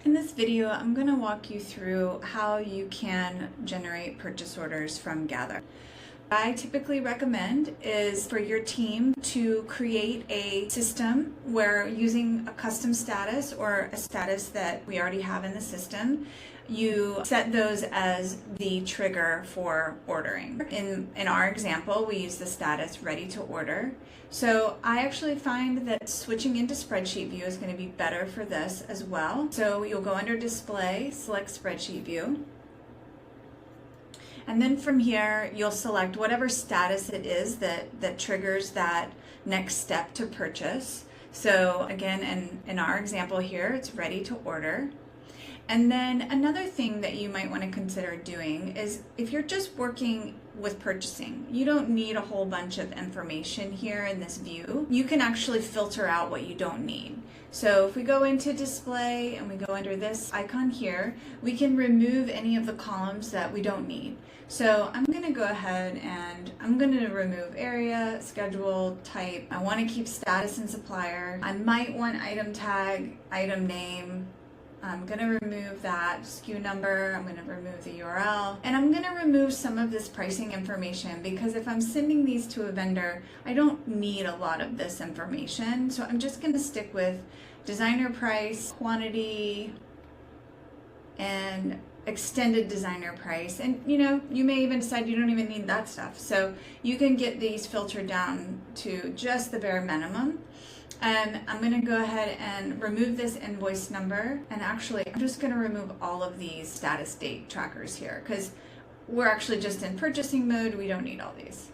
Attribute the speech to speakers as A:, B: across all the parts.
A: In this video, I'm going to walk you through how you can generate purchase orders from Gather. What I typically recommend is for your team to create a system where, using a custom status or a status that we already have in the system, you set those as the trigger for ordering. In our example, we use the status ready to order. So I actually find that switching into spreadsheet view is going to be better for this as well. So you'll go under display, select spreadsheet view. And then from here, you'll select whatever status it is that triggers that next step to purchase. So again, in our example here, it's ready to order. And then another thing that you might want to consider doing is, if you're just working with purchasing, you don't need a whole bunch of information here in this view. You can actually filter out what you don't need. So if we go into display and we go under this icon here, we can remove any of the columns that we don't need. So I'm going to go ahead and I'm going to remove area, schedule, type. I want to keep status and supplier. I might want item tag, item name. I'm going to remove that SKU number. I'm going to remove the URL, and I'm going to remove some of this pricing information, because if I'm sending these to a vendor, I don't need a lot of this information. So I'm just going to stick with designer price, quantity, and extended designer price. And you may even decide you don't even need that stuff. So you can get these filtered down to just the bare minimum. And I'm going to go ahead and remove this invoice number. And actually, I'm just going to remove all of these status date trackers here, because we're actually just in purchasing mode. We don't need all these.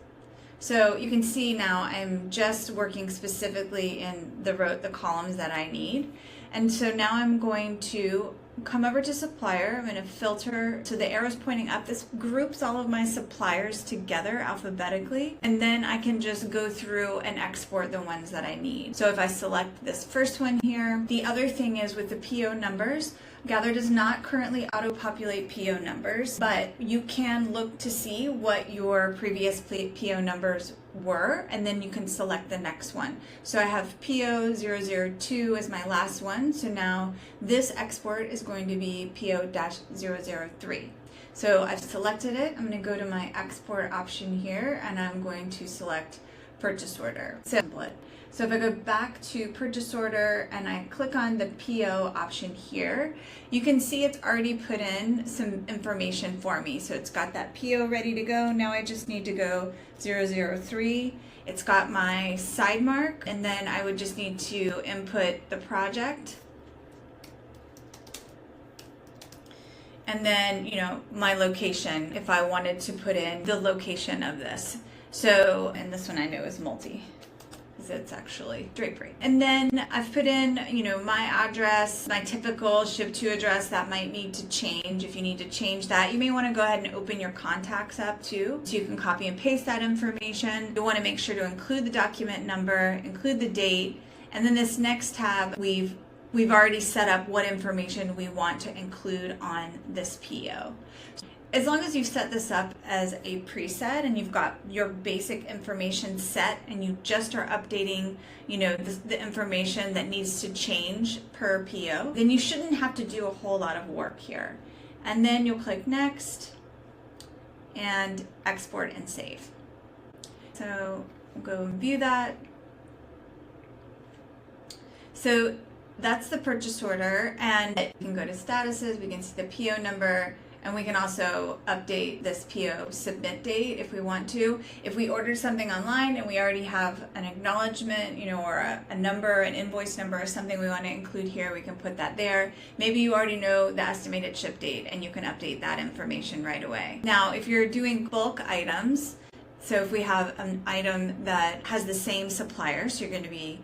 A: So you can see now I'm just working specifically in the columns that I need. And so now I'm going to come over to supplier. I'm going to filter, so the arrow's pointing up. This groups all of my suppliers together alphabetically, and then I can just go through and export the ones that I need. So if I select this first one here, the other thing is with the PO numbers, Gather does not currently auto-populate PO numbers, but you can look to see what your previous PO numbers were, and then you can select the next one. So I have PO 002 as my last one, so now this export is going to be PO-003. So I've selected it. I'm going to go to my export option here, and I'm going to select purchase order. So if I go back to purchase order and I click on the PO option here, you can see it's already put in some information for me. So it's got that PO ready to go. Now I just need to go 003. It's got my side mark, and then I would just need to input the project. And then, my location, if I wanted to put in the location of this. So, and this one I know is multi, because it's actually drapery. And then I've put in, my address, my typical ship to address. That might need to change. If you need to change that, you may want to go ahead and open your contacts up too, so you can copy and paste that information. You want to make sure to include the document number, include the date, and then this next tab, we've already set up what information we want to include on this PO. As long as you've set this up as a preset and you've got your basic information set, and you just are updating, the information that needs to change per PO, then you shouldn't have to do a whole lot of work here. And then you'll click next and export and save. So we'll go and view that. So that's the purchase order, and we can go to statuses, we can see the PO number, and we can also update this PO submit date if we want to. If we ordered something online and we already have an acknowledgement, or a number, an invoice number or something we want to include here, we can put that there. Maybe you already know the estimated ship date and you can update that information right away. Now, if you're doing bulk items, so if we have an item that has the same supplier, so you're going to be,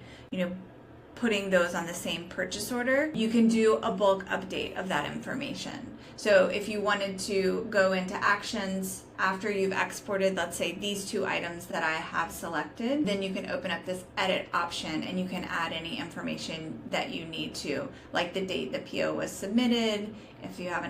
A: putting those on the same purchase order, you can do a bulk update of that information. So if you wanted to go into actions after you've exported, let's say these two items that I have selected, then you can open up this edit option and you can add any information that you need to, like the date the PO was submitted. If you have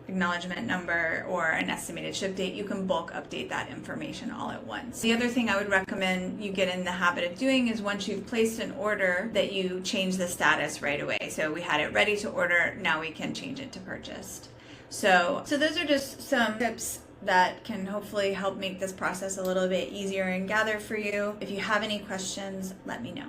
A: acknowledgement number or an estimated ship date, you can bulk update that information all at once. The other thing I would recommend you get in the habit of doing is once you've placed an order that you change the status right away. So we had it ready to order, now we can change it to purchased. So those are just some tips that can hopefully help make this process a little bit easier and gather for you. If you have any questions, let me know.